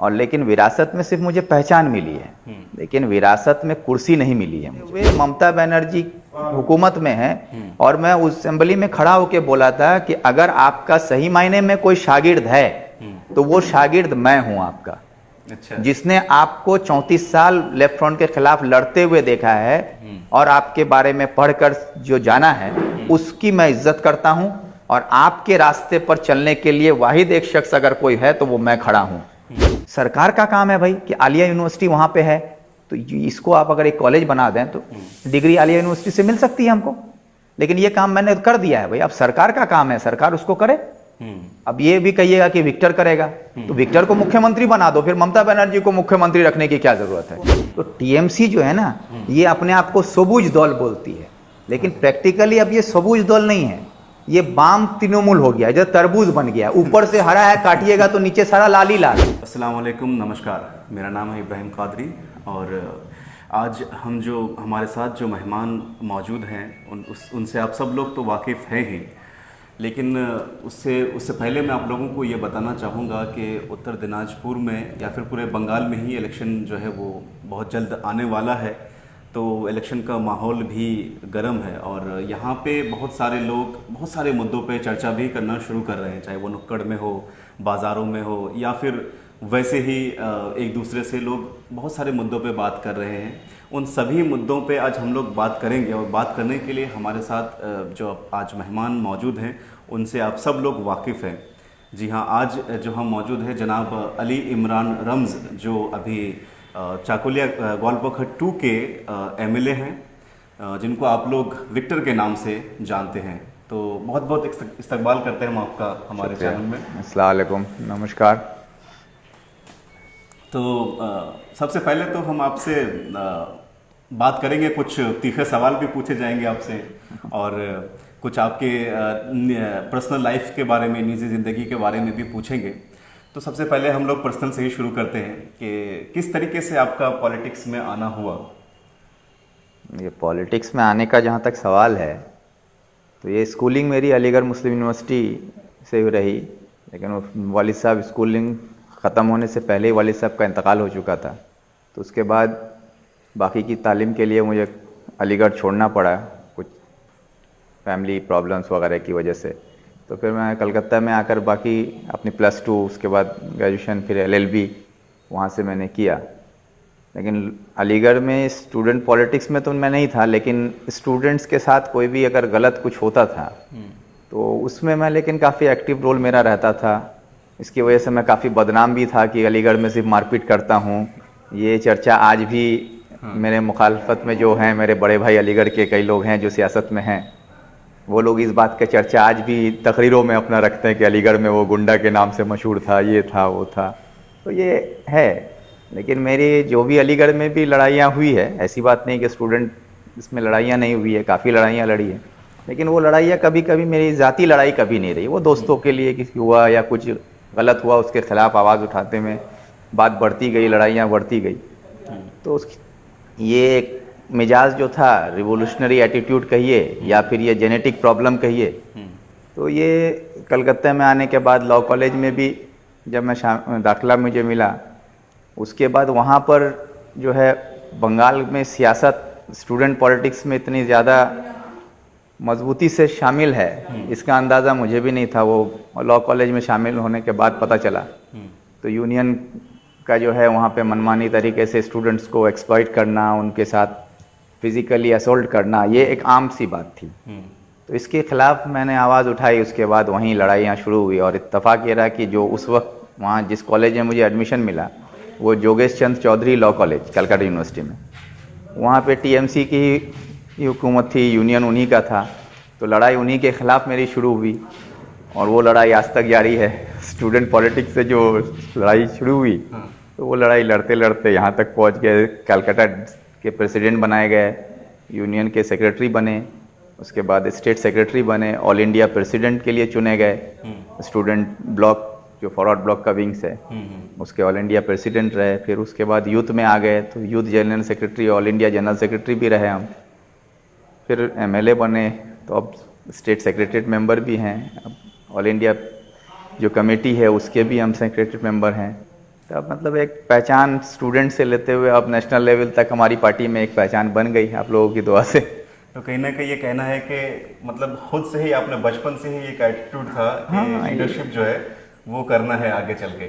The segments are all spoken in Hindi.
और लेकिन विरासत में सिर्फ मुझे पहचान मिली है, लेकिन विरासत में कुर्सी नहीं मिली है मुझे। वे ममता बनर्जी हुकूमत में है और मैं उस असेंबली में खड़ा होकर बोला था कि अगर आपका सही मायने में कोई शागिर्द है तो वो शागिर्द मैं हूं आपका। अच्छा। जिसने आपको 34 साल लेफ्ट फ्रंट के खिलाफ लड़ते हुए देखा है और आपके बारे में पढ़कर जो जाना है उसकी मैं इज्जत करता हूं, और आपके रास्ते पर चलने के लिए वाहिद एक शख्स अगर कोई है तो वो मैं खड़ा हूं। सरकार का काम है भाई कि आलिया यूनिवर्सिटी वहां पे है तो इसको आप अगर एक कॉलेज बना दें तो डिग्री आलिया यूनिवर्सिटी से मिल सकती है हमको, लेकिन ये काम मैंने कर दिया है भाई। अब सरकार का काम है, सरकार उसको करे। अब ये भी कहिएगा कि विक्टर करेगा तो विक्टर को मुख्यमंत्री बना दो, फिर ममता बनर्जी को मुख्यमंत्री रखने की क्या जरूरत है। तो टीएमसी जो है ना, ये अपने आप को सबूज दल बोलती है, लेकिन प्रैक्टिकली अब ये सबूज दल नहीं है, ये बाम तृणमूल हो गया है, जो तरबूज बन गया। ऊपर से हरा है, काटिएगा तो नीचे सारा लाल ही लाल। अस्सलाम वालेकुम, नमस्कार। मेरा नाम है इब्राहिम कादरी और आज हम जो हमारे साथ जो मेहमान मौजूद हैं उनसे आप सब लोग तो वाकिफ़ हैं ही, लेकिन उससे पहले मैं आप लोगों को ये बताना चाहूँगा कि उत्तर दिनाजपुर में या फिर पूरे बंगाल में ही इलेक्शन जो है वो बहुत जल्द आने वाला है। तो इलेक्शन का माहौल भी गर्म है और यहाँ पे बहुत सारे लोग बहुत सारे मुद्दों पे चर्चा भी करना शुरू कर रहे हैं, चाहे वो नुक्कड़ में हो, बाज़ारों में हो, या फिर वैसे ही एक दूसरे से लोग बहुत सारे मुद्दों पे बात कर रहे हैं। उन सभी मुद्दों पे आज हम लोग बात करेंगे और बात करने के लिए हमारे साथ जो आज मेहमान मौजूद हैं उनसे आप सब लोग वाकिफ़ हैं। जी हाँ, आज जो हम मौजूद हैं जनाब अली इमरान रम्ज़, जो अभी चाकुलिया ग्वालपखट 2 के एमएलए हैं, जिनको आप लोग विक्टर के नाम से जानते हैं। तो बहुत बहुत इस्तकबाल करते हैं हम आपका हमारे चैनल में। अस्सलाम वालेकुम, नमस्कार। तो सबसे पहले तो हम आपसे बात करेंगे, कुछ तीखे सवाल भी पूछे जाएंगे आपसे और कुछ आपके पर्सनल लाइफ के बारे में, निजी ज़िंदगी के बारे में भी पूछेंगे। तो सबसे पहले हम लोग पर्सनल से ही शुरू करते हैं कि किस तरीके से आपका पॉलिटिक्स में आना हुआ। ये पॉलिटिक्स में आने का जहाँ तक सवाल है तो ये स्कूलिंग मेरी अलीगढ़ मुस्लिम यूनिवर्सिटी से ही रही, लेकिन वालिद साहब स्कूलिंग ख़त्म होने से पहले ही वालिद साहब का इंतकाल हो चुका था, तो उसके बाद बाकी की तालीम के लिए मुझे अलीगढ़ छोड़ना पड़ा कुछ फैमिली प्रॉब्लम्स वगैरह की वजह से। तो फिर मैं कलकत्ता में आकर बाकी अपनी +2, उसके बाद ग्रेजुएशन, फिर LLB वहाँ से मैंने किया। लेकिन अलीगढ़ में स्टूडेंट पॉलिटिक्स में तो मैं नहीं था, लेकिन स्टूडेंट्स के साथ कोई भी अगर गलत कुछ होता था तो उसमें मैं लेकिन काफ़ी एक्टिव रोल मेरा रहता था। इसकी वजह से मैं काफ़ी बदनाम भी था कि अलीगढ़ में सिर्फ मारपीट करता हूँ। ये चर्चा आज भी मेरे मुखालफत में जो हैं मेरे बड़े भाई अलीगढ़ के कई लोग हैं जो सियासत में हैं, वो लोग इस बात का चर्चा आज भी तकरीरों में अपना रखते हैं कि अलीगढ़ में वो गुंडा के नाम से मशहूर था, ये था वो था। तो ये है, लेकिन मेरी जो भी अलीगढ़ में भी लड़ाइयाँ हुई है, ऐसी बात नहीं कि स्टूडेंट इसमें लड़ाइयाँ नहीं हुई है, काफ़ी लड़ाइयाँ लड़ी है, लेकिन वो लड़ाइयाँ कभी कभी मेरी ज़ाती लड़ाई कभी नहीं रही। वो दोस्तों के लिए किसी हुआ या कुछ गलत हुआ उसके ख़िलाफ़ आवाज़ उठाते में बात बढ़ती गई, लड़ाइयाँ बढ़ती गई। तो ये एक मिजाज जो था, रिवोल्यूशनरी एटीट्यूड कहिए या फिर ये जेनेटिक प्रॉब्लम कहिए, तो ये कलकत्ता में आने के बाद लॉ कॉलेज में भी जब मैं दाखिला मुझे मिला, उसके बाद वहाँ पर जो है बंगाल में सियासत स्टूडेंट पॉलिटिक्स में इतनी ज़्यादा मजबूती से शामिल है, इसका अंदाज़ा मुझे भी नहीं था। वो लॉ कॉलेज में शामिल होने के बाद पता चला। तो यूनियन का जो है वहाँ पे मनमानी तरीके से स्टूडेंट्स को एक्सप्लॉइट करना, उनके साथ फिज़िकली असोल्ट करना, ये एक आम सी बात थी। तो इसके ख़िलाफ़ मैंने आवाज़ उठाई। उसके बाद वहीं लड़ाइयाँ शुरू हुई और इत्तेफाक ये रहा कि जो उस वक्त वहाँ जिस कॉलेज में मुझे एडमिशन मिला वो जोगेश Chandra Chaudhuri law college Calcutta university में, वहाँ पे टीएमसी की हुकूमत थी, यूनियन उन्हीं का था। तो लड़ाई उन्हीं के ख़िलाफ़ मेरी शुरू हुई और वो लड़ाई आज तक जारी है। स्टूडेंट पॉलिटिक्स से जो लड़ाई शुरू हुई तो वो लड़ाई लड़ते लड़ते यहाँ तक पहुँच गए। कलकत्ता के प्रेसिडेंट बनाए गए, यूनियन के सेक्रेटरी बने, उसके बाद स्टेट सेक्रेटरी बने, ऑल इंडिया प्रेसिडेंट के लिए चुने गए। स्टूडेंट ब्लॉक जो फॉरवर्ड ब्लॉक का विंग्स है उसके ऑल इंडिया प्रेसिडेंट रहे। फिर उसके बाद यूथ में आ गए तो youth general secretary, all India general secretary भी रहे हम। फिर MLA बने तो अब स्टेट सेक्रेटरीट मेंबर भी हैं। अब ऑल इंडिया जो कमेटी है उसके भी हम सेक्रेटरी मेंबर हैं। तो अब मतलब एक पहचान स्टूडेंट से लेते हुए अब नेशनल लेवल तक हमारी पार्टी में एक पहचान बन गई आप लोगों की दुआ से। तो कहीं ना कहीं ये कहना है कि मतलब खुद से ही आपने बचपन से ही एक एटीट्यूड था कि हाँ, लीडरशिप जो है वो करना है आगे चल के।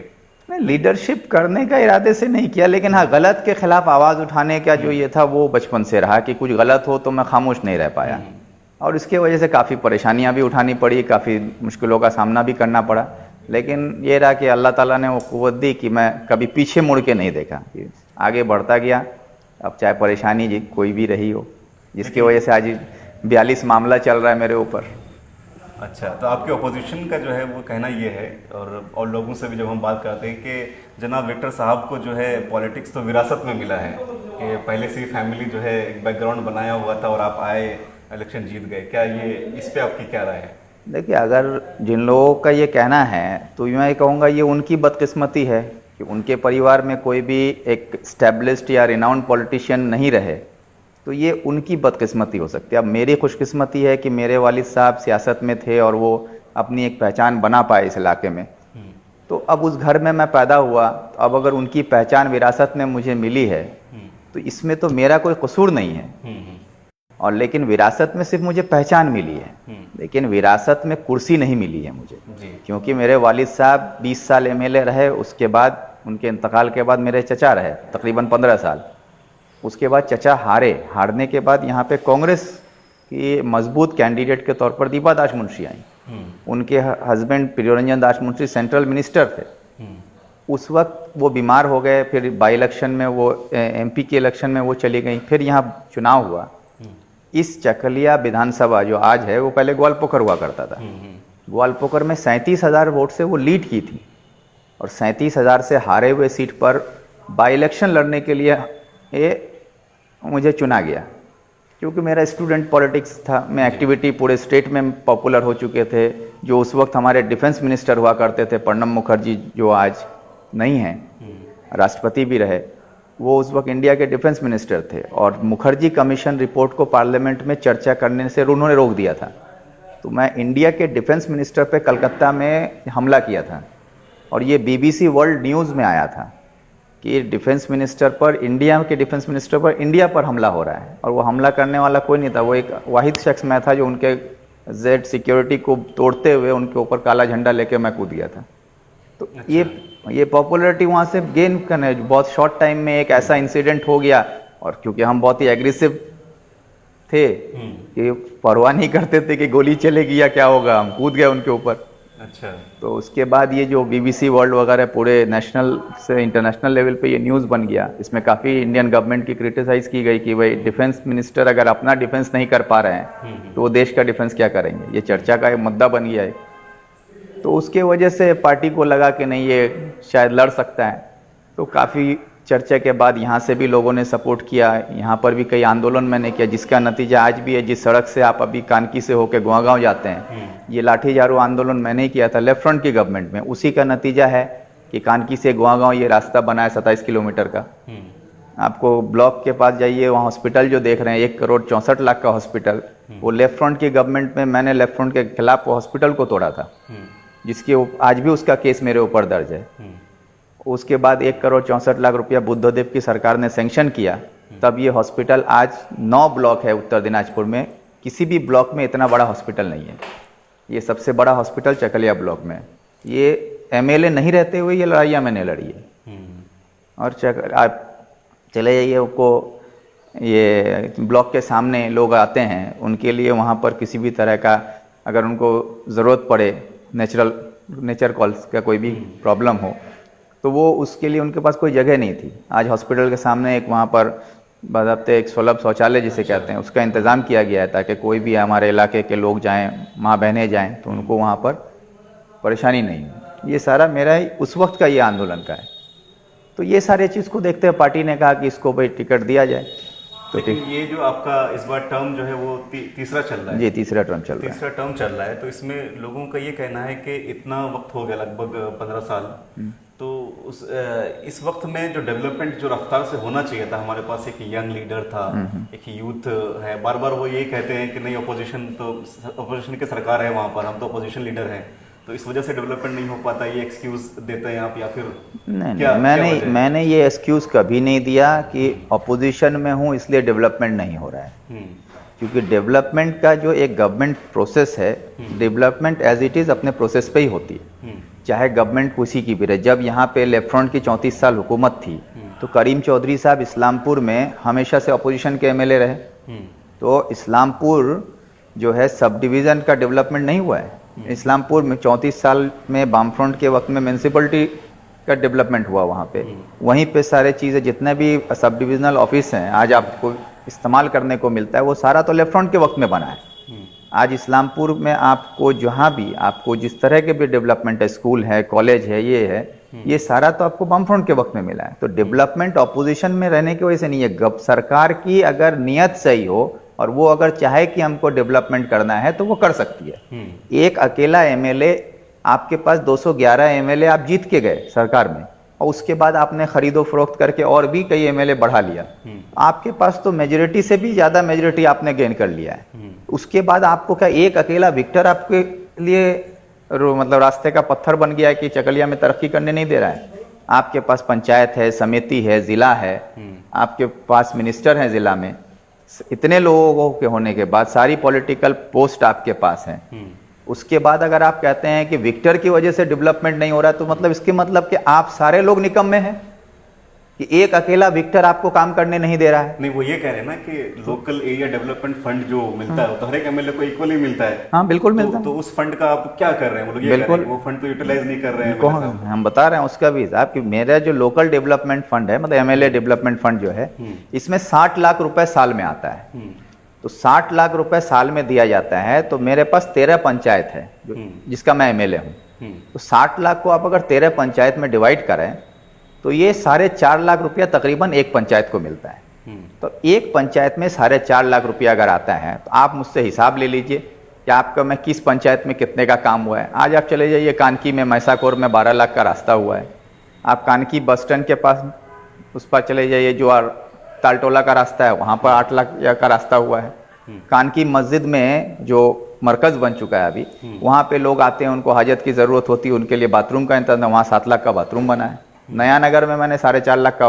नहीं, लीडरशिप करने का इरादे से नहीं किया, लेकिन हाँ गलत के खिलाफ आवाज़ उठाने का जो ये था वो बचपन से रहा कि कुछ गलत हो तो मैं खामोश नहीं रह पाया, और इसके वजह से काफ़ी परेशानियां भी उठानी पड़ी, काफ़ी मुश्किलों का सामना भी करना पड़ा। लेकिन ये रहा कि अल्लाह ताला ने वो कुव्वत दी कि मैं कभी पीछे मुड़ के नहीं देखा, कि आगे बढ़ता गया। अब चाहे परेशानी जी कोई भी रही हो, जिसकी वजह से आज 42 मामला चल रहा है मेरे ऊपर। अच्छा, तो आपके अपोजिशन का जो है वो कहना ये है, और लोगों से भी जब हम बात करते हैं कि जनाब विक्टर साहब को जो है पॉलिटिक्स तो विरासत में मिला है, कि पहले से ही फैमिली जो है एक बैकग्राउंड बनाया हुआ था और आप आए, इलेक्शन जीत गए। क्या ये इस पे आपकी क्या राय है? देखिए, अगर जिन लोगों का ये कहना है तो मैं कहूँगा ये उनकी बदकिस्मती है कि उनके परिवार में कोई भी एक स्टैब्लिश्ड या रिनाउंड पॉलिटिशियन नहीं रहे, तो ये उनकी बदकिस्मती हो सकती है। अब मेरी खुशकिस्मती है कि मेरे वालिद साहब सियासत में थे और वो अपनी एक पहचान बना पाए इस इलाके में। तो अब उस घर में मैं पैदा हुआ, तो अब अगर उनकी पहचान विरासत में मुझे मिली है तो इसमें तो मेरा कोई कसूर नहीं है। और लेकिन विरासत में सिर्फ मुझे पहचान मिली है, लेकिन विरासत में कुर्सी नहीं मिली है मुझे, क्योंकि मेरे वालिद साहब 20 साल एमएलए रहे, उसके बाद उनके इंतकाल के बाद मेरे चचा रहे तकरीबन 15 साल। उसके बाद चचा हारने के बाद यहाँ पे कांग्रेस की मजबूत कैंडिडेट के तौर पर दीपा दास मुंशी आई। उनके हस्बैंड प्रियरंजन दास मुंशी सेंट्रल मिनिस्टर थे। उस वक्त वो बीमार हो गए, फिर बाई इलेक्शन में वो एमपी के इलेक्शन में वो चली गई, फिर यहाँ चुनाव हुआ। इस चकलिया विधानसभा जो आज है वो पहले ग्वालपोखर हुआ करता था। ग्वालपोखर में 37,000 वोट से वो लीड की थी, और 37,000 से हारे हुए सीट पर बाई इलेक्शन लड़ने के लिए मुझे चुना गया, क्योंकि मेरा स्टूडेंट पॉलिटिक्स था। मैं एक्टिविटी पूरे स्टेट में पॉपुलर हो चुके थे। जो उस वक्त हमारे डिफेंस मिनिस्टर हुआ करते थे प्रणब मुखर्जी, जो आज नहीं हैं, राष्ट्रपति भी रहे, वो उस वक्त इंडिया के डिफेंस मिनिस्टर थे, और मुखर्जी कमीशन रिपोर्ट को पार्लियामेंट में चर्चा करने से उन्होंने रोक दिया था। तो मैं इंडिया के डिफेंस मिनिस्टर पे कलकत्ता में हमला किया था, और ये BBC वर्ल्ड न्यूज़ में आया था कि डिफेंस मिनिस्टर पर, इंडिया के डिफेंस मिनिस्टर पर इंडिया पर हमला हो रहा है। और वो हमला करने वाला कोई नहीं था, वो एक वाहिद शख्स मैं था जो उनके जेड सिक्योरिटी को तोड़ते हुए उनके ऊपर काला झंडा लेके मैं कूद गया था। तो ये पॉपुलैरिटी वहाँ से गेन करने बहुत शॉर्ट टाइम में एक ऐसा इंसिडेंट हो गया, और क्योंकि हम बहुत ही एग्रेसिव थे कि परवाह नहीं करते थे कि गोली चलेगी या क्या होगा, हम कूद गए उनके ऊपर। अच्छा, तो उसके बाद ये जो BBC वर्ल्ड वगैरह पूरे नेशनल से इंटरनेशनल लेवल पे ये न्यूज़ बन गया। इसमें काफ़ी इंडियन गवर्नमेंट की क्रिटिसाइज़ की गई कि भाई डिफेंस मिनिस्टर अगर अपना डिफेंस नहीं कर पा रहे हैं तो वो देश का डिफेंस क्या करेंगे। ये चर्चा का एक मुद्दा बन गया है। तो उसके वजह से पार्टी को लगा कि नहीं, ये शायद लड़ सकता है। तो काफ़ी चर्चा के बाद यहाँ से भी लोगों ने सपोर्ट किया, यहाँ पर भी कई आंदोलन मैंने किया, जिसका नतीजा आज भी है। जिस सड़क से आप अभी कानकी से होकर गुआगांव जाते हैं, ये लाठी झाड़ू आंदोलन मैंने ही किया था लेफ्ट फ्रंट की गवर्नमेंट में। उसी का नतीजा है कि कानकी से गुआगांव ये रास्ता बना है 27 किलोमीटर का। आपको ब्लॉक के पास जाइए, वहाँ हॉस्पिटल जो देख रहे हैं 1,64,00,000 का हॉस्पिटल, वो लेफ्ट फ्रंट की गवर्नमेंट में मैंने लेफ्ट फ्रंट के खिलाफ वो हॉस्पिटल को तोड़ा था, जिसके आज भी उसका केस मेरे ऊपर दर्ज है। उसके बाद 1,64,00,000 रुपया बुद्धदेव की सरकार ने सैंक्शन किया, तब ये हॉस्पिटल आज 9 ब्लॉक है उत्तर दिनाजपुर में, किसी भी ब्लॉक में इतना बड़ा हॉस्पिटल नहीं है। ये सबसे बड़ा हॉस्पिटल चकलिया ब्लॉक में। ये MLA नहीं रहते हुए ये लड़ाइयाँ मैंने लड़ी है। और आप चले जाइए, आपको ये ब्लॉक के सामने लोग आते हैं, उनके लिए वहाँ पर किसी भी तरह का अगर उनको ज़रूरत पड़े, नेचर कॉल्स का कोई भी प्रॉब्लम हो, तो वो उसके लिए उनके पास कोई जगह नहीं थी। आज हॉस्पिटल के सामने एक वहाँ पर बाज़ाब्ते एक सुलभ शौचालय जिसे कहते हैं, उसका इंतज़ाम किया गया है ताकि कोई भी हमारे इलाके के लोग जाएं, माँ बहनें जाएं, तो उनको वहाँ पर परेशानी नहीं हो। ये सारा मेरा ही उस वक्त का ये आंदोलन का है। तो ये सारे चीज़ को देखते हुए पार्टी ने कहा कि इसको भाई टिकट दिया जाए। तो लेकिन ये जो आपका इस बार टर्म जो है वो तीसरा चल रहा है। जी, तीसरा टर्म चल रहा है। तीसरा टर्म चल रहा है, तो इसमें लोगों का ये कहना है कि इतना वक्त हो गया, लगभग 15 साल, तो इस वक्त में जो डेवलपमेंट जो रफ्तार से होना चाहिए था, हमारे पास एक यंग लीडर था, एक यूथ है, बार बार वो यही कहते हैं कि नहीं, अपोजिशन की सरकार है वहाँ पर, हम तो अपोजिशन लीडर हैं, तो इस वजह से डेवलपमेंट नहीं हो पाता, ये एक्सक्यूज देते हैं आप, या फिर नहीं क्या मैंने वजह है? मैंने ये एक्सक्यूज़ कभी नहीं दिया कि अपोजिशन में हूँ इसलिए डेवलपमेंट नहीं हो रहा है, क्योंकि डेवलपमेंट का जो एक गवर्नमेंट प्रोसेस है, डेवलपमेंट एज इट इज़ अपने प्रोसेस पे ही होती है, चाहे गवर्नमेंट किसी की भी रहे। जब यहाँ पे लेफ्ट फ्रंट की 34 साल हुकूमत थी तो करीम चौधरी साहब इस्लामपुर में हमेशा से अपोजिशन के एमएलए रहे, तो इस्लामपुर जो है सब डिवीज़न का डेवलपमेंट नहीं हुआ है। इस्लामपुर में 34 साल में बामफ्रंट के वक्त में म्यूनसिपलिटी का डेवलपमेंट हुआ वहाँ पे, वहीं पे सारे चीज़ें जितने भी सब डिविजनल ऑफिस हैं आज आपको इस्तेमाल करने को मिलता है, वो सारा तो लेफ्ट फ्रंट के वक्त में बना है। आज इस्लामपुर में आपको जहाँ भी आपको जिस तरह के भी डेवलपमेंट है, स्कूल है, कॉलेज है, ये सारा तो आपको बाम फ्रंट के वक्त में मिला है। तो डेवलपमेंट ऑपोजिशन में रहने की वजह से नहीं है। सरकार की अगर नियत सही हो और वो अगर चाहे कि हमको डेवलपमेंट करना है तो वो कर सकती है। एक अकेला एमएलए, आपके पास 211 एमएलए आप जीत के गए सरकार में, और उसके बाद आपने खरीदो फरोख्त करके और भी कई एमएलए बढ़ा लिया, आपके पास तो मेजोरिटी से भी ज़्यादा मेजोरिटी आपने गेन कर लिया है। उसके बाद आपको क्या एक अकेला विक्टर आपके लिए मतलब रास्ते का पत्थर बन गया है कि चकलिया में तरक्की करने नहीं दे रहा है? आपके पास पंचायत है, समिति है, ज़िला है, आपके पास मिनिस्टर हैं ज़िला में, इतने लोगों के होने के बाद सारी पॉलिटिकल पोस्ट आपके पास है। उसके बाद अगर आप कहते हैं कि विक्टर की वजह से डेवलपमेंट नहीं हो रहा है, तो मतलब इसके मतलब कि आप सारे लोग निकम्मे हैं कि एक अकेला विक्टर आपको काम करने नहीं दे रहा है। नहीं, वो ये कह रहे हैं ना कि लोकल एरिया डेवलपमेंट फंड जो मिलता है तो हर एक एमएलए को इक्वली मिलता है। हाँ बिल्कुल मिलता है। तो उस फंड का आप क्या कर रहे हैं? वो लोग ये कह रहे हैं कि वो फंड तो यूटिलाइज नहीं कर रहे हैं। हम बता रहे हैं उसका भी हिसाब कि मेरा जो लोकल डेवलपमेंट फंड है, मतलब एमएलए डेवलपमेंट फंड जो है, इसमें 60 लाख रुपए साल में आता है। तो 60 लाख रुपए साल में दिया जाता है, तो मेरे पास 13 पंचायत है जिसका मैं एमएलए हूँ। तो 60 लाख को आप अगर 13 पंचायत में डिवाइड करें तो ये 4.5 लाख रुपया तकरीबन एक पंचायत को मिलता है। तो एक पंचायत में 4.5 लाख रुपया अगर आता है तो आप मुझसे हिसाब ले लीजिए कि आपका मैं किस पंचायत में कितने का काम हुआ है। आज आप चले जाइए कानकी में, मैसाकोर में 12 लाख का रास्ता हुआ है। आप कानकी बस स्टैंड के पास उस पर चले जाइए, जो तालटोला का रास्ता है, वहाँ पर 8 लाख का रास्ता हुआ है। कानकी मस्जिद में जो मरकज़ बन चुका है अभी, वहाँ पे लोग आते हैं, उनको हाजत की ज़रूरत होती है, उनके लिए बाथरूम का इंतजाम, वहाँ 7 लाख का बाथरूम बना है। नया नगर में मैंने 4.5 लाख का,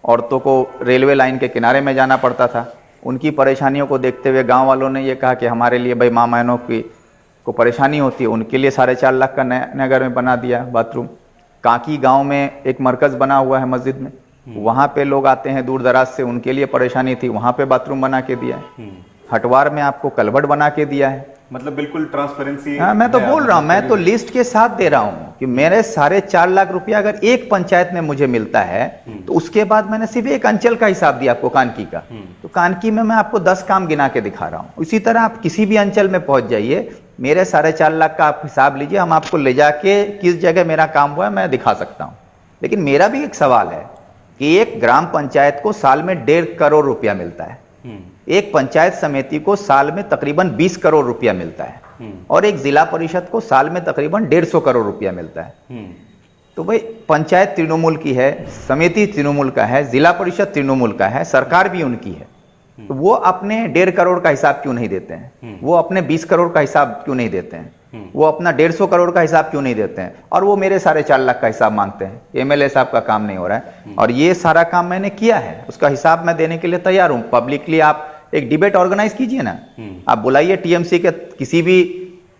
औरतों को रेलवे लाइन के किनारे में जाना पड़ता था, उनकी परेशानियों को देखते हुए गांव वालों ने ये कहा कि हमारे लिए भाई माँ बहनों की को परेशानी होती है, उनके लिए 4.5 लाख का नया नगर में बना दिया बाथरूम। कांकी गांव में एक मरकज़ बना हुआ है मस्जिद में, वहाँ पे लोग आते हैं दूर दराज से, उनके लिए परेशानी थी, वहाँ पे बाथरूम बना के दिया है। हटवार में आपको कलवट बना के दिया है। मतलब बिल्कुल ट्रांसपेरेंसी। हाँ, मैं तो बोल रहा हूँ, मैं तो लिस्ट के साथ दे रहा हूँ कि मेरे 4.5 लाख रुपया अगर एक पंचायत में मुझे मिलता है, तो उसके बाद मैंने सिर्फ एक अंचल का हिसाब दिया आपको, कानकी का। तो कानकी में मैं आपको 10 काम गिना के दिखा रहा हूँ। इसी तरह आप किसी भी अंचल में पहुंच जाइए, मेरे 4.5 लाख का आप हिसाब लीजिए, हम आपको ले जाके किस जगह मेरा काम हुआ है मैं दिखा सकता हूँ। लेकिन मेरा भी एक सवाल है कि एक ग्राम पंचायत को साल में 1.5 करोड़ रुपया मिलता है, एक पंचायत समिति को साल में तकरीबन 20 करोड़ रुपया मिलता है, और एक जिला परिषद को साल में तकरीबन 150 करोड़ रुपया मिलता है। तो भाई पंचायत तृणमूल की है, समिति तृणमूल का है, जिला परिषद तृणमूल का है, सरकार भी उनकी है, तो वो अपने 1.5 करोड़ का हिसाब क्यों नहीं देते हैं? वो अपने 20 करोड़ का हिसाब क्यों नहीं देते हैं? वो अपना 150 करोड़ का हिसाब क्यों नहीं देते हैं? और वो मेरे 4.5 लाख का हिसाब मांगते हैं। एमएलए साहब का काम नहीं हो रहा है, और ये सारा काम मैंने किया है, उसका हिसाब मैं देने के लिए तैयार हूँ। पब्लिकली आप एक डिबेट ऑर्गेनाइज कीजिए ना, आप बुलाइए टीएमसी के किसी भी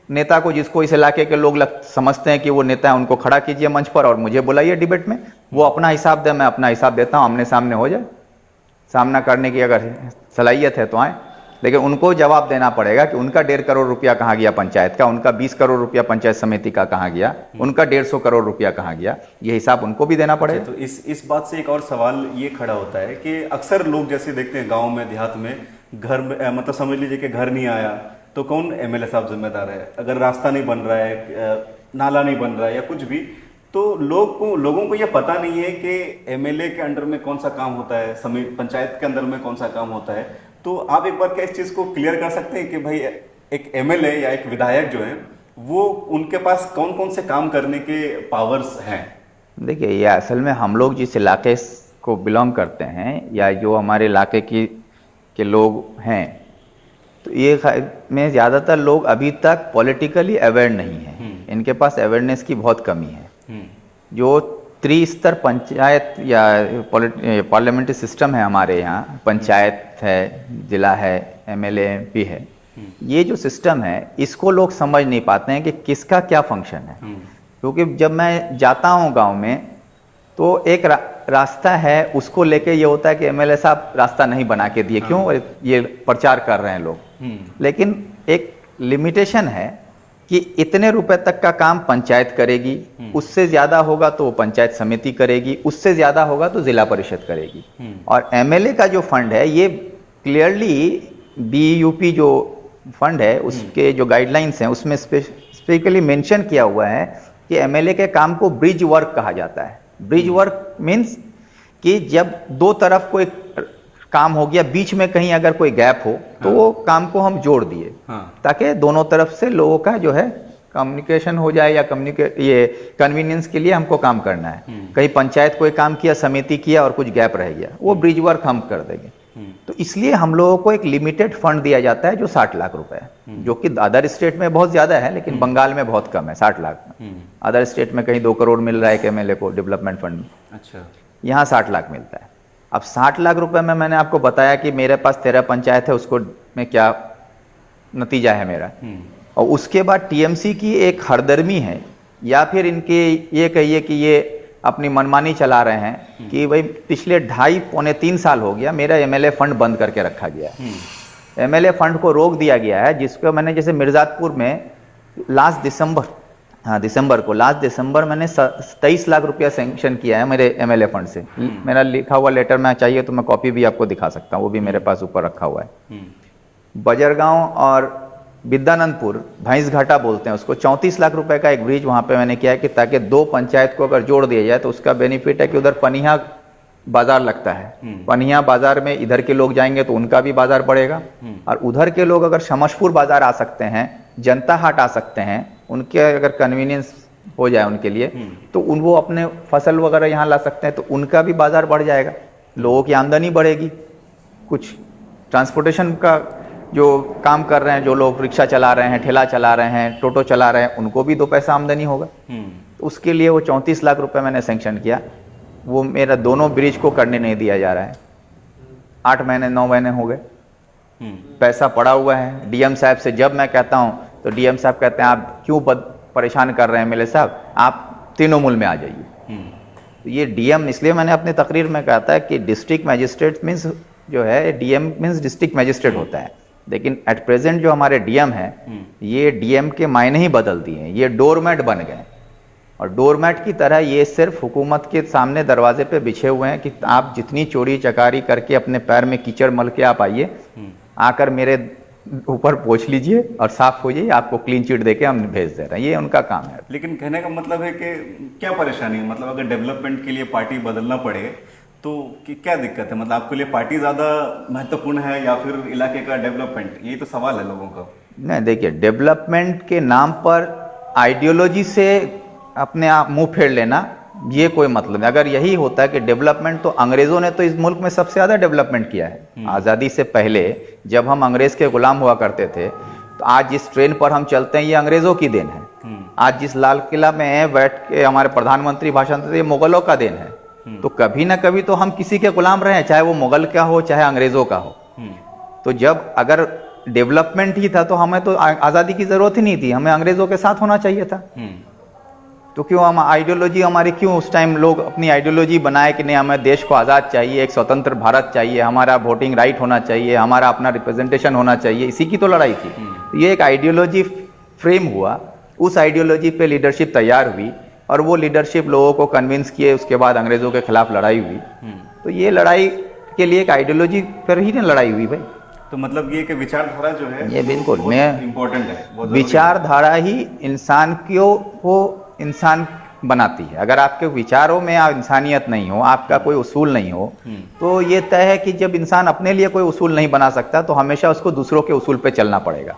नेता को जिसको इस इलाके के लोग समझते हैं कि वो नेता है, उनको खड़ा कीजिए मंच पर और मुझे बुलाइए डिबेट में। वो अपना हिसाब दे, मैं अपना हिसाब देता हूँ, आमने सामने हो जाए। सामना करने की अगर सलाहियत है तो आए, लेकिन उनको जवाब देना पड़ेगा कि उनका 1.5 करोड़ रुपया कहाँ गया पंचायत का, उनका 20 करोड़ रुपया पंचायत समिति का कहाँ गया, उनका 150 करोड़ रुपया कहाँ गया, ये हिसाब उनको भी देना पड़ेगा। तो इस बात से एक और सवाल ये खड़ा होता है कि अक्सर लोग जैसे देखते हैं गाँव में, देहात में, घर में मतलब समझ लीजिए कि घर नहीं आया तो कौन एमएलए साहब जिम्मेदार है? अगर रास्ता नहीं बन रहा है, नाला नहीं बन रहा है या कुछ भी, तो लोगों को यह पता नहीं है कि एमएलए के अंडर में कौन सा काम होता है, पंचायत के अंदर में कौन सा काम होता है। तो आप एक बार क्या इस चीज़ को क्लियर कर सकते हैं कि भाई एक एमएलए या एक विधायक जो है वो उनके पास कौन कौन से काम करने के पावर्स हैं? देखिए, ये असल में हम लोग जिस इलाके को बिलोंग करते हैं या जो हमारे इलाके के लोग हैं, तो ये में ज़्यादातर लोग अभी तक पॉलिटिकली अवेयर नहीं हैं। इनके पास अवेयरनेस की बहुत कमी है। जो त्रिस्तर पंचायत या पार्लियामेंट्री सिस्टम है हमारे यहाँ, पंचायत है, जिला है, एमएलए एमपी है, ये जो सिस्टम है इसको लोग समझ नहीं पाते हैं कि किसका क्या फंक्शन है। क्योंकि जब मैं जाता हूँ गांव में तो एक रास्ता है, उसको लेके ये होता है कि एमएलए साहब रास्ता नहीं बना के दिए, क्यों, ये प्रचार कर रहे हैं लोग। लेकिन एक लिमिटेशन है कि इतने रुपए तक का काम पंचायत करेगी, उससे ज्यादा होगा तो पंचायत समिति करेगी, उससे ज्यादा होगा तो जिला परिषद करेगी। और एमएलए का जो फंड है ये क्लियरली बीयूपी जो फंड है उसके जो गाइडलाइंस हैं उसमें स्पेसिफिकली मेंशन किया हुआ है कि एमएलए के काम को ब्रिज वर्क कहा जाता है। ब्रिज वर्क मीन्स कि जब दो तरफ कोई काम हो गया, बीच में कहीं अगर कोई गैप हो तो वो काम को हम जोड़ दिए, ताकि दोनों तरफ से लोगों का जो है कम्युनिकेशन हो जाए, या ये कन्वीनियंस के लिए हमको काम करना है। कहीं पंचायत कोई काम किया, समिति किया और कुछ गैप रह गया, वो ब्रिज वर्क हम कर देंगे। तो इसलिए हम लोगों को एक लिमिटेड फंड दिया जाता है जो 60 लाख रुपए है, जो कि अदर स्टेट में बहुत ज्यादा है, लेकिन बंगाल में बहुत कम है 60 लाख। अदर स्टेट में कहीं 2 करोड़ मिल रहा है कि एमएलए को डेवलपमेंट फंड में, अच्छा, यहाँ 60 लाख मिलता है। अब 60 लाख रुपए में मैंने आपको बताया कि मेरे पास 13 पंचायत है, उसको में क्या नतीजा है मेरा। और उसके बाद टीएमसी की एक हरदर्मी है, या फिर इनके ये कहिए कि ये अपनी मनमानी चला रहे हैं कि भाई पिछले 2.5 पौने 3 साल हो गया मेरा एमएलए फंड बंद करके रखा गया है। एमएलए फंड को रोक दिया गया है, जिसको मैंने जैसे मिर्जापुर में लास्ट दिसंबर मैंने 23 लाख रुपया सैंक्शन किया है मेरे एमएलए फंड से। मेरा लिखा हुआ लेटर में चाहिए तो मैं कॉपी भी आपको दिखा सकता हूँ, वो भी मेरे पास ऊपर रखा हुआ है। बजरगांव और विद्यानंदपुर, भैंस घाटा बोलते हैं उसको, 34 लाख रुपए का एक ब्रिज वहां पे मैंने किया है कि ताकि 2 पंचायत को अगर जोड़ दिया जाए तो उसका बेनिफिट है कि उधर पनिया बाजार लगता है, पनिया बाजार में इधर के लोग जाएंगे तो उनका भी बाजार बढ़ेगा, और उधर के लोग अगर शमशपुर बाजार आ सकते हैं, जनता हाट आ सकते हैं, उनके अगर कन्वीनियंस हो जाए उनके लिए तो वो अपने फसल वगैरह यहाँ ला सकते हैं, तो उनका भी बाजार बढ़ जाएगा, लोगों की आमदनी बढ़ेगी। कुछ ट्रांसपोर्टेशन का जो काम कर रहे हैं, जो लोग रिक्शा चला रहे हैं, ठेला चला रहे हैं, टोटो चला रहे हैं, उनको भी 2 पैसा आमदनी होगा। तो उसके लिए वो 34 लाख रुपए मैंने सैंक्शन किया, वो मेरा दोनों ब्रिज को करने नहीं दिया जा रहा है। 8 महीने 9 महीने हो गए, पैसा पड़ा हुआ है। डीएम साहब से जब मैं कहता हूं तो डीएम साहब कहते हैं आप क्यों परेशान कर रहे हैं एमएलए साहब, आप तृणमूल में आ जाइए। तो ये डीएम, इसलिए मैंने अपनी तकरीर में कहा था कि डिस्ट्रिक्ट मैजिस्ट्रेट मीन्स जो है, डीएम मीन्स डिस्ट्रिक्ट मैजिस्ट्रेट होता है, लेकिन एट प्रेजेंट जो हमारे डीएम है ये डीएम के मायने ही बदल दिए हैं, ये डोरमैट बन गए। और डोरमैट की तरह ये सिर्फ हुकूमत के सामने दरवाजे पे बिछे हुए हैं कि आप जितनी चोरी चकारी करके अपने पैर में कीचड़ मल के आप आइए, आकर मेरे ऊपर पोंछ लीजिए और साफ हो जाइए, आपको क्लीन चिट देके हम भेज दे रहे हैं, ये उनका काम है। लेकिन कहने का मतलब है कि क्या परेशानी है, मतलब अगर डेवलपमेंट के लिए पार्टी बदलना पड़े तो क्या दिक्कत है, मतलब आपके लिए पार्टी ज्यादा महत्वपूर्ण है या फिर इलाके का डेवलपमेंट, यही तो सवाल है लोगों का। नहीं, देखिए, डेवलपमेंट के नाम पर आइडियोलॉजी से अपने आप मुंह फेर लेना, ये कोई मतलब नहीं। अगर यही होता है कि डेवलपमेंट, तो अंग्रेजों ने तो इस मुल्क में सबसे ज्यादा डेवलपमेंट किया है। आजादी से पहले जब हम अंग्रेज के गुलाम हुआ करते थे, तो आज जिस ट्रेन पर हम चलते हैं ये अंग्रेजों की देन है। आज जिस लाल किला में बैठ के हमारे प्रधानमंत्री भाषण देते, ये मुगलों का देन है। तो कभी ना कभी तो हम किसी के गुलाम रहे हैं, चाहे वो मुगल का हो चाहे अंग्रेजों का हो। तो जब अगर डेवलपमेंट ही था तो हमें तो आजादी की जरूरत ही नहीं थी, हमें अंग्रेजों के साथ होना चाहिए था। तो क्यों हम आइडियोलॉजी हमारी, क्यों उस टाइम लोग अपनी आइडियोलॉजी बनाए कि नहीं हमें देश को आज़ाद चाहिए, एक स्वतंत्र भारत चाहिए, हमारा वोटिंग राइट होना चाहिए, हमारा अपना रिप्रेजेंटेशन होना चाहिए, इसी की तो लड़ाई थी। तो ये एक आइडियोलॉजी फ्रेम हुआ, उस आइडियोलॉजी पे लीडरशिप तैयार हुई और वो लीडरशिप लोगों को कन्विंस किए, उसके बाद अंग्रेजों के खिलाफ लड़ाई हुई। तो ये लड़ाई के लिए एक आइडियोलॉजी पर ही ना लड़ाई हुई भाई। तो मतलब ये कि विचारधारा जो है ये बिल्कुल मैं इम्पोर्टेंट है, विचारधारा ही इंसान को इंसान बनाती है। अगर आपके विचारों में इंसानियत नहीं हो, आपका कोई उसूल नहीं हो, तो ये तय है कि जब इंसान अपने लिए कोई उसूल नहीं बना सकता तो हमेशा उसको दूसरों के उसूल पे चलना पड़ेगा।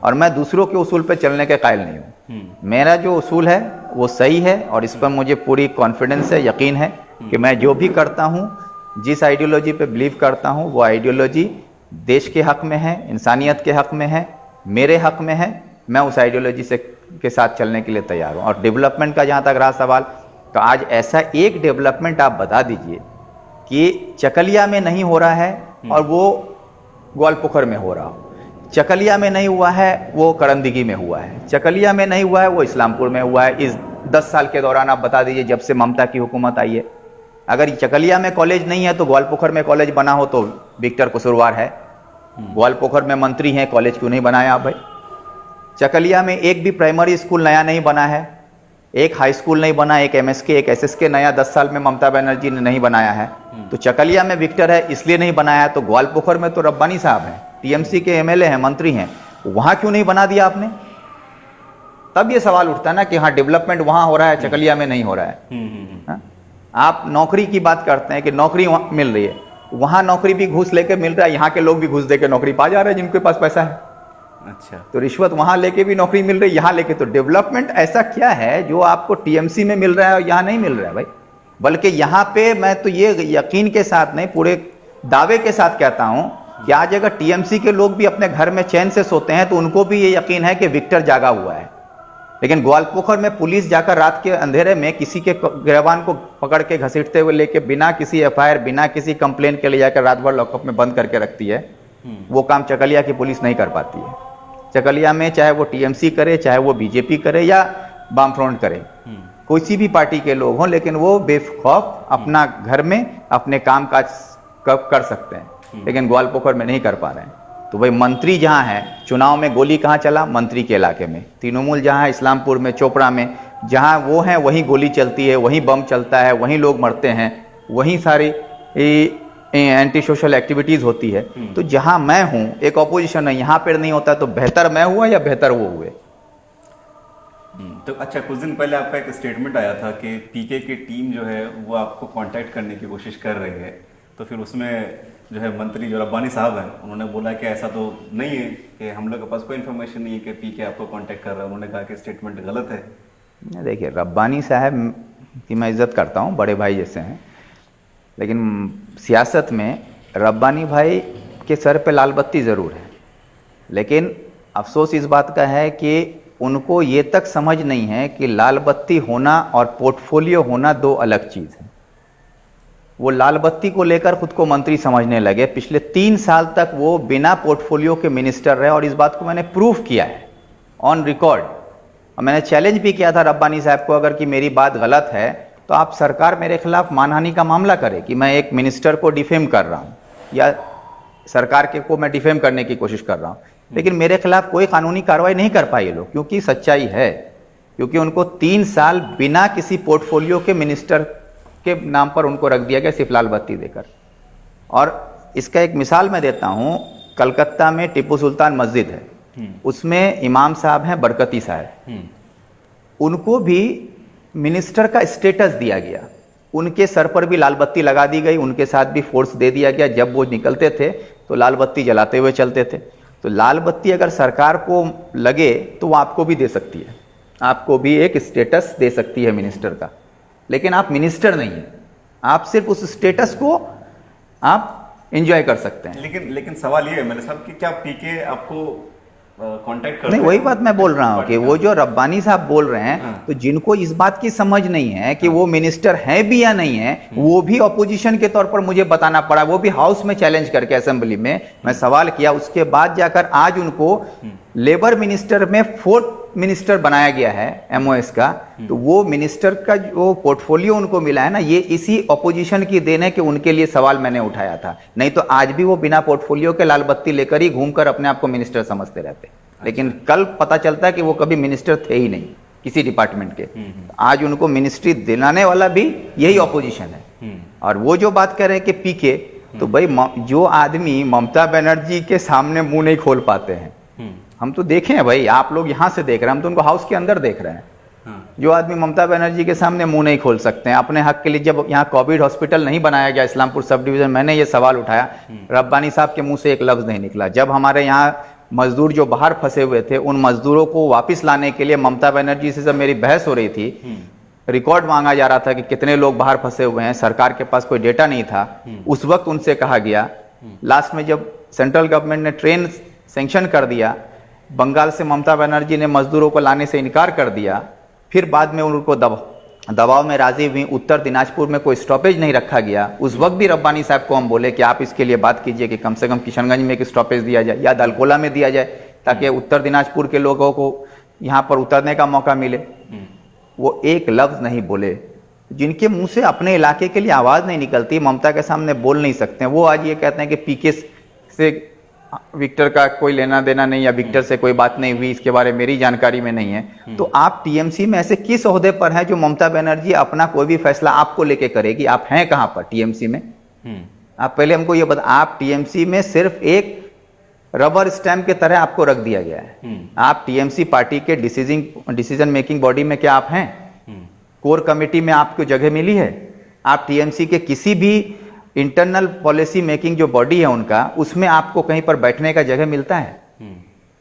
और मैं दूसरों के उसूल पे चलने के कायल नहीं हूँ। मेरा जो उसूल है वो सही है और इस पर मुझे पूरी कॉन्फिडेंस है, यकीन है कि मैं जो भी करता हूँ, जिस आइडियोलॉजी पे बिलीव करता हूँ, वो आइडियोलॉजी देश के हक में है, इंसानियत के हक में है, मेरे हक में है। मैं उस आइडियोलॉजी से के साथ चलने के लिए तैयार हूँ। और डेवलपमेंट का जहाँ तक रहा सवाल, तो आज ऐसा एक डेवलपमेंट आप बता दीजिए कि चकलिया में नहीं हो रहा है और वो ग्वालपोखर में हो रहा हो, चकलिया में नहीं हुआ है वो करंदगी में हुआ है, चकलिया में नहीं हुआ है वो इस्लामपुर में हुआ है। इस 10 साल के दौरान आप बता दीजिए जब से ममता की हुकूमत आई है। अगर चकलिया में कॉलेज नहीं है तो ग्वालपोखर में कॉलेज बना हो तो विक्टर कसूरवार है। ग्वालपोखर में मंत्री हैं, कॉलेज क्यों नहीं बनाया आप भाई? चकलिया में एक भी प्राइमरी स्कूल नया नहीं बना है, एक हाई स्कूल नहीं बना, एक एमएसके एक एसएसके नया 10 साल में ममता बनर्जी ने नहीं बनाया है। तो चकलिया में विक्टर है इसलिए नहीं बनाया, तो ग्वालपोखर में तो रब्बानी साहब हैं, टीएमसी के एमएलए हैं, मंत्री हैं, वहां क्यों नहीं बना दिया आपने? तब ये सवाल उठता है ना कि हाँ डेवलपमेंट वहां हो रहा है, चकलिया में नहीं हो रहा है। हाँ? आप नौकरी की बात करते हैं कि नौकरी मिल रही है, वहां नौकरी भी घूस लेके मिल रहा है, यहाँ के लोग भी घूस देके नौकरी पा जा रहे हैं जिनके पास पैसा है। अच्छा, तो रिश्वत वहां लेके भी नौकरी मिल रही है, यहाँ लेके। तो डेवलपमेंट ऐसा क्या है जो आपको टीएमसी में मिल रहा है और यहाँ नहीं मिल रहा है भाई? बल्कि यहाँ पे मैं तो ये यकीन के साथ नहीं, पूरे दावे के साथ कहता हूं कि आज अगर टीएमसी के लोग भी अपने घर में चैन से सोते हैं तो उनको भी ये यकीन है कि विक्टर जागा हुआ है। लेकिन ग्वालपोखर में पुलिस जाकर रात के अंधेरे में किसी के गिरबान को पकड़ के घसीटते हुए लेके बिना किसी एफआईआर बिना किसी कंप्लेन के ले जाकर रात भर लॉकअप में बंद करके रखती है, वो काम चकलिया की पुलिस नहीं कर पाती है। चकलिया में चाहे वो टीएमसी करे, चाहे वो बीजेपी करे या वामफ्रंट करे, कोई सी भी पार्टी के लोग हों, लेकिन वो बेखौफ अपना घर में अपने काम काज कर सकते हैं, लेकिन ग्वालपोखर में नहीं कर पा रहे हैं। तो भाई मंत्री जहाँ है, चुनाव में गोली कहाँ चला? मंत्री के इलाके में। तृणमूल जहाँ है इस्लामपुर में, चोपड़ा में, जहाँ वो हैं वहीं गोली चलती है, वहीं बम चलता है, वहीं लोग मरते हैं, वहीं सारी एंटी सोशल एक्टिविटीज होती है। तो जहाँ मैं हूँ एक ऑपोजिशन है, यहाँ पर नहीं होता, तो बेहतर मैं हुआ या बेहतर वो हुए? तो अच्छा, कुछ दिन पहले आपका एक स्टेटमेंट आया था कि पीके की टीम जो है वो आपको कांटेक्ट करने की कोशिश कर रही है, तो फिर उसमें जो है मंत्री जो रब्बानी साहब हैं उन्होंने बोला कि ऐसा तो नहीं है, कि हम लोग के पास कोई इन्फॉर्मेशन नहीं है कि पीके आपको कांटेक्ट कर रहा है। उन्होंने कहा कि स्टेटमेंट गलत है। देखिए, रब्बानी साहब की मैं इज्जत करता हूँ, बड़े भाई जैसे हैं, लेकिन सियासत में रब्बानी भाई के सर पे लाल बत्ती ज़रूर है, लेकिन अफसोस इस बात का है कि उनको ये तक समझ नहीं है कि लाल बत्ती होना और पोर्टफोलियो होना दो अलग चीज़ है। वो लाल बत्ती को लेकर खुद को मंत्री समझने लगे। पिछले 3 साल तक वो बिना पोर्टफोलियो के मिनिस्टर रहे, और इस बात को मैंने प्रूफ किया है ऑन रिकॉर्ड। और मैंने चैलेंज भी किया था रब्बानी साहब को, अगर कि मेरी बात गलत है तो आप सरकार मेरे खिलाफ मानहानि का मामला करे कि मैं एक मिनिस्टर को डिफेम कर रहा हूँ या सरकार के को मैं डिफेम करने की कोशिश कर रहा हूँ। लेकिन मेरे खिलाफ कोई कानूनी कार्रवाई नहीं कर पाए ये लोग, क्योंकि सच्चाई है, क्योंकि उनको 3 साल बिना किसी पोर्टफोलियो के मिनिस्टर के नाम पर उनको रख दिया गया, सिर्फ लाल बत्ती देकर। और इसका एक मिसाल मैं देता हूँ, कलकत्ता में टिप्पू सुल्तान मस्जिद है, उसमें इमाम साहब हैं बरकती साहब, उनको भी मिनिस्टर का स्टेटस दिया गया, उनके सर पर भी लाल बत्ती लगा दी गई, उनके साथ भी फोर्स दे दिया गया। जब वो निकलते थे तो लाल बत्ती जलाते हुए चलते थे। तो लाल बत्ती अगर सरकार को लगे तो वो आपको भी दे सकती है, आपको भी एक स्टेटस दे सकती है मिनिस्टर का, लेकिन आप मिनिस्टर नहीं है, आप सिर्फ उस स्टेटस को आप एंजॉय कर सकते हैं। लेकिन सवाल ये है मेरे साहब कि क्या पीके आपको कांटेक्ट करते नहीं, वही बात मैं बोल रहा हूँ कि वो जो रब्बानी साहब बोल रहे हैं, तो जिनको इस बात की समझ नहीं है कि वो मिनिस्टर है भी या नहीं है, वो भी ऑपोजिशन के तौर पर मुझे बताना पड़ा, वो भी हाउस में चैलेंज करके, असेंबली में मैं सवाल किया, उसके बाद जाकर आज उनको लेबर मिनिस्टर में 4th मिनिस्टर बनाया गया है एमओएस का। तो वो मिनिस्टर का जो पोर्टफोलियो उनको मिला है ना, ये इसी ऑपोजिशन की देन है कि उनके लिए सवाल मैंने उठाया था, नहीं तो आज भी वो बिना पोर्टफोलियो के लाल बत्ती लेकर ही घूमकर अपने आप को मिनिस्टर समझते रहते। लेकिन कल पता चलता है कि वो कभी मिनिस्टर थे ही नहीं किसी डिपार्टमेंट के। आज उनको मिनिस्ट्री दिलाने वाला भी यही ऑपोजिशन है। और वो जो बात कर रहे हैं कि पीके, तो भाई जो आदमी ममता बनर्जी के सामने मुंह नहीं खोल पाते हैं, हम तो देखे हैं भाई, आप लोग यहाँ से देख रहे हैं, हम तो उनको हाउस के अंदर देख रहे हैं। जो आदमी ममता बनर्जी के सामने मुंह नहीं खोल सकते हैं अपने हक के लिए, जब यहाँ कोविड हॉस्पिटल नहीं बनाया गया इस्लामपुर सब डिवीजन, मैंने ये सवाल उठाया, रब्बानी साहब के मुंह से एक लफ्ज नहीं निकला। जब हमारे यहाँ मजदूर जो बाहर फंसे हुए थे, उन मजदूरों को वापस लाने के लिए ममता बनर्जी से जब मेरी बहस हो रही थी, रिकॉर्ड मांगा जा रहा था कि कितने लोग बाहर फंसे हुए हैं, सरकार के पास कोई डेटा नहीं था, उस वक्त उनसे कहा गया। लास्ट में जब सेंट्रल गवर्नमेंट ने ट्रेन सैंक्शन कर दिया, बंगाल से ममता बनर्जी ने मजदूरों को लाने से इनकार कर दिया, फिर बाद में उनको दबाव में राजी हुई, उत्तर दिनाजपुर में कोई स्टॉपेज नहीं रखा गया। उस वक्त भी रब्बानी साहब को हम बोले कि आप इसके लिए बात कीजिए कि कम से कम किशनगंज में एक स्टॉपेज दिया जाए या दलकोला में दिया जाए, ताकि उत्तर दिनाजपुर के लोगों को यहाँ पर उतरने का मौका मिले। वो एक लफ्ज नहीं बोले। जिनके मुंह से अपने इलाके के लिए आवाज नहीं निकलती, ममता के सामने बोल नहीं सकते, वो आज ये कहते हैं कि पीके से विक्टर का कोई लेना देना नहीं या विक्टर से कोई बात नहीं हुई, इसके बारे में मेरी जानकारी में नहीं है। तो आप टीएमसी में ऐसे किस ओहदे पर हैं जो ममता बनर्जी अपना कोई भी फैसला आपको लेके करेगी? आप हैं कहां पर टीएमसी में? आप पहले हमको ये बता, आप टीएमसी में सिर्फ एक रबर स्टैम्प के तरह आपको रख दिया गया है। आप टीएमसी पार्टी के डिसीजन मेकिंग बॉडी में क्या आप हैं? कोर कमेटी में आपको जगह मिली है? आप टीएमसी के किसी भी इंटरनल पॉलिसी मेकिंग जो बॉडी है उनका, उसमें आपको कहीं पर बैठने का जगह मिलता है?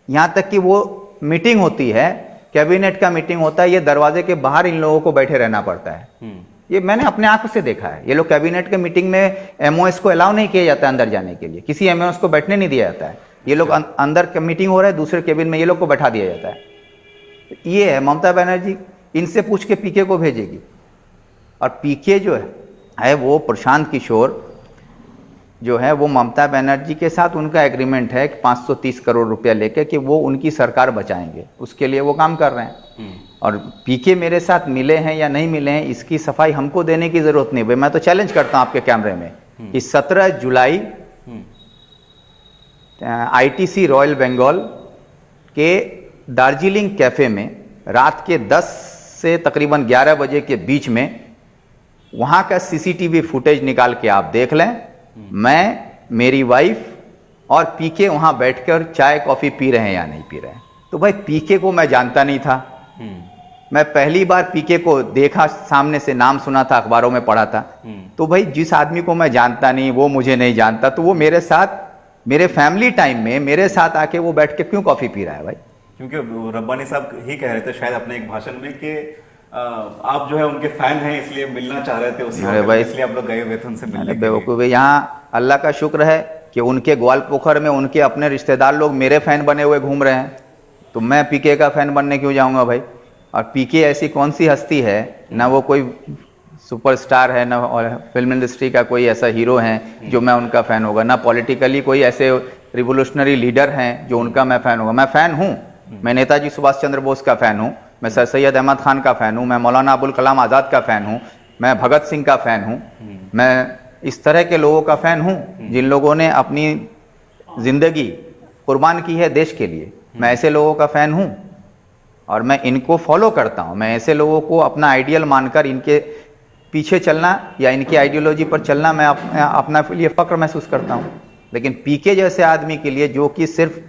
यहां तक कि वो मीटिंग होती है, कैबिनेट का मीटिंग होता है, ये दरवाजे के बाहर इन लोगों को बैठे रहना पड़ता है। ये मैंने अपने आंखों से देखा है। ये लोग कैबिनेट के मीटिंग में एमओएस को अलाउ नहीं किया जाता अंदर जाने के लिए, किसी एमओएस को बैठने नहीं दिया जाता है। ये लोग अंदर मीटिंग हो रहा है, दूसरे केबिन में ये लोग को बैठा दिया जाता है। ये है ममता बनर्जी, इनसे पूछ के पीके को भेजेगी। और पीके जो है वो प्रशांत किशोर जो है वो ममता बनर्जी के साथ उनका एग्रीमेंट है कि 530 करोड़ रुपया लेके कि वो उनकी सरकार बचाएंगे, उसके लिए वो काम कर रहे हैं। और पीके मेरे साथ मिले हैं या नहीं मिले हैं इसकी सफाई हमको देने की जरूरत नहीं। भाई मैं तो चैलेंज करता हूं आपके कैमरे में कि 17 जुलाई आईटीसी रॉयल बंगाल के दार्जिलिंग कैफे में रात के 10 से तकरीबन 11 बजे के बीच में वहां का सीसीटीवी फुटेज निकाल के आप देख लें। मैं, मेरी वाइफ और पीके वहां बैठकर चाय कॉफी पी रहे हैं या नहीं पी रहे हैं। तो भाई पीके को मैं जानता नहीं था। मैं पहली बार पीके को देखा, सामने से नाम सुना था, अखबारों में पढ़ा था। तो भाई जिस आदमी को मैं जानता नहीं, वो मुझे नहीं जानता, तो वो मेरे साथ मेरे फैमिली टाइम में मेरे साथ आके वो बैठ के क्यों कॉफी पी रहा है भाई? क्योंकि रब्बानी साहब ही कह रहे थे शायद अपने एक भाषण में कि आप जो है उनके फैन हैं, इसलिए मिलना चाह रहे थे उसी वक्त, इसलिए आप लोग गए हुए थे उनसे मिलने। बेवकूफ, यहाँ अल्लाह का शुक्र है कि उनके ग्वालपोखर में उनके अपने रिश्तेदार लोग मेरे फैन बने हुए घूम रहे हैं, तो मैं पीके का फैन बनने क्यों जाऊंगा भाई? और पीके ऐसी कौन सी हस्ती है, ना वो कोई सुपरस्टार है, ना फिल्म इंडस्ट्री का कोई ऐसा हीरो है जो मैं उनका फैन होगा, ना पॉलिटिकली कोई ऐसे रिवोल्यूशनरी लीडर हैं जो उनका मैं फैन होगा। मैं फैन हूँ, मैं नेताजी सुभाष चंद्र बोस का फैन हूँ, मैं सर सैयद अहमद खान का फैन हूँ, मैं मौलाना अबुल कलाम आज़ाद का फैन हूँ, मैं भगत सिंह का फैन हूँ, मैं इस तरह के लोगों का फैन हूँ जिन लोगों ने अपनी जिंदगी कुर्बान की है देश के लिए। मैं ऐसे लोगों का फैन हूँ और मैं इनको फॉलो करता हूँ। मैं ऐसे लोगों को अपना आइडियल मानकर इनके पीछे चलना या इनकी आइडियोलॉजी पर चलना मैं अपना लिए फक्र महसूस करता हूँ। लेकिन पीके जैसे आदमी के लिए जो कि सिर्फ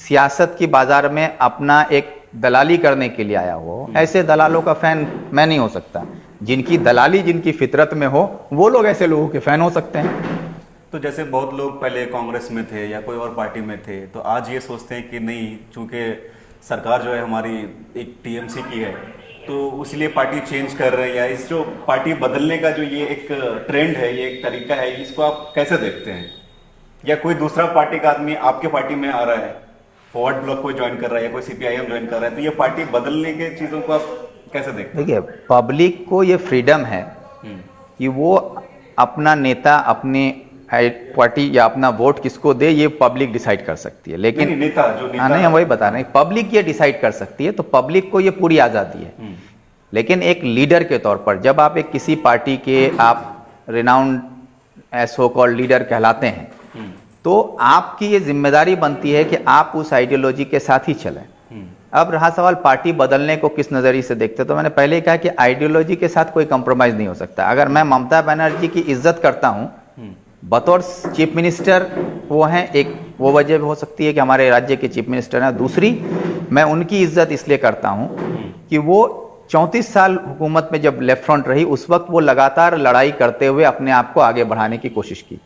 सियासत की बाजार में अपना एक दलाली करने के लिए आया हो, ऐसे दलालों का फैन मैं नहीं हो सकता। जिनकी दलाली जिनकी फितरत में हो वो लोग ऐसे लोगों के फैन हो सकते हैं। तो जैसे बहुत लोग पहले कांग्रेस में थे या कोई और पार्टी में थे, तो आज ये सोचते हैं कि नहीं, चूंकि सरकार जो है हमारी एक टीएमसी की है, तो इसलिए पार्टी चेंज कर रहे हैं, या इस जो पार्टी बदलने का जो ये एक ट्रेंड है, ये एक तरीका है, इसको आप कैसे देखते हैं? या कोई दूसरा पार्टी का आदमी आपके पार्टी में आ रहा है, फॉरवर्ड ब्लॉक को ज्वाइन कर रहा है या कोई सीपीआईएम ज्वाइन कर रहा है, तो ये पार्टी बदलने के चीज़ों को आप कैसे देखते हैं? देखिए, पब्लिक को ये फ्रीडम है कि वो अपना नेता, अपनी पार्टी या अपना वोट किसको दे, ये पब्लिक डिसाइड कर सकती है। लेकिन नहीं, नेता नहीं, हम वही बता रहे हैं, पब्लिक ये डिसाइड कर सकती है, तो पब्लिक को ये पूरी आज़ादी है। लेकिन एक लीडर के तौर पर जब आप एक किसी पार्टी के आप रिनाउंड सो कॉल्ड लीडर कहलाते हैं, तो आपकी ये जिम्मेदारी बनती है कि आप उस आइडियोलॉजी के साथ ही चलें। अब रहा सवाल पार्टी बदलने को किस नज़रिए से देखते, तो मैंने पहले ही कहा कि आइडियोलॉजी के साथ कोई कंप्रोमाइज नहीं हो सकता। अगर मैं ममता बनर्जी की इज्जत करता हूं बतौर चीफ मिनिस्टर, वो हैं एक, वो वजह भी हो सकती है कि हमारे राज्य के चीफ मिनिस्टर हैं। दूसरी, मैं उनकी इज्जत इसलिए करता हूं कि वो 34 साल हुकूमत में जब लेफ्ट फ्रंट रही, उस वक्त वो लगातार लड़ाई करते हुए अपने आप को आगे बढ़ाने की कोशिश की।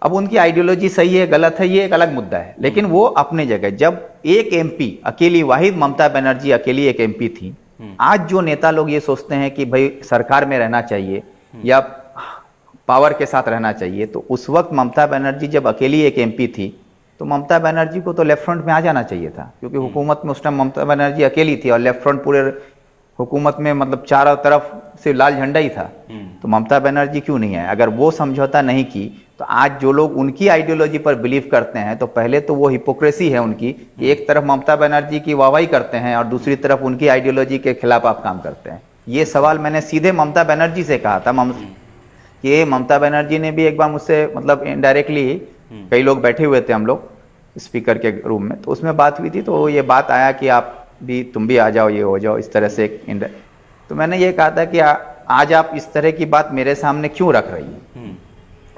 अब उनकी आइडियोलॉजी सही है गलत है ये एक अलग मुद्दा है, लेकिन वो अपने जगह। जब एक एमपी अकेली, वाहिद ममता बनर्जी अकेली एक एमपी थी, आज जो नेता लोग ये सोचते हैं कि भाई सरकार में रहना चाहिए या पावर के साथ रहना चाहिए, तो उस वक्त ममता बनर्जी जब अकेली एक एमपी थी, तो ममता बनर्जी को तो लेफ्ट फ्रंट में आ जाना चाहिए था, क्योंकि हुकूमत में उस टाइम ममता बनर्जी अकेली थी और लेफ्ट फ्रंट पूरे हुकूमत में मतलब चारों तरफ से लाल झंडा ही था। तो ममता बनर्जी क्यों नहीं है? अगर वो समझौता नहीं की तो आज जो लोग उनकी आइडियोलॉजी पर बिलीव करते हैं, तो पहले तो वो हिपोक्रेसी है उनकी कि एक तरफ ममता बनर्जी की वाहवाही करते हैं और दूसरी तरफ उनकी आइडियोलॉजी के खिलाफ आप काम करते हैं। ये सवाल मैंने सीधे ममता बनर्जी से कहा था। कि ममता बनर्जी ने भी एक बार मुझसे मतलब इनडायरेक्टली, कई लोग बैठे हुए थे हम लोग स्पीकर के रूम में, तो उसमें बात हुई थी, तो ये बात आया कि तुम भी आ जाओ, ये हो जाओ, इस तरह से तो मैंने ये कहा था कि आज आप इस तरह की बात मेरे सामने क्यों रख रही हैं?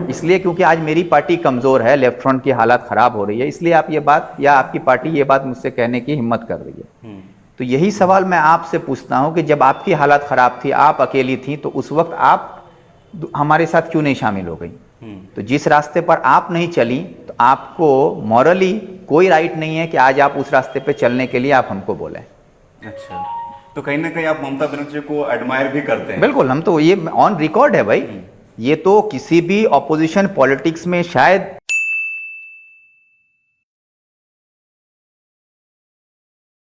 इसलिए क्योंकि आज मेरी पार्टी कमजोर है, लेफ्ट फ्रंट की हालत खराब हो रही है, इसलिए आप ये बात या आपकी पार्टी ये बात मुझसे कहने की हिम्मत कर रही है। तो यही सवाल मैं आपसे पूछता हूं कि जब आपकी हालत खराब थी, आप अकेली थी, तो उस वक्त आप हमारे साथ क्यों नहीं शामिल हो गई? तो जिस रास्ते पर आप नहीं चली, तो आपको मॉरली कोई राइट नहीं है कि आज आप उस रास्ते पे चलने के लिए आप हमको बोले। अच्छा, तो कहीं ना कहीं आप ममता बनर्जी को एडमायर भी करते हैं? बिल्कुल, हम तो ये ऑन रिकॉर्ड है भाई। ये तो किसी भी ऑपोजिशन पॉलिटिक्स में शायद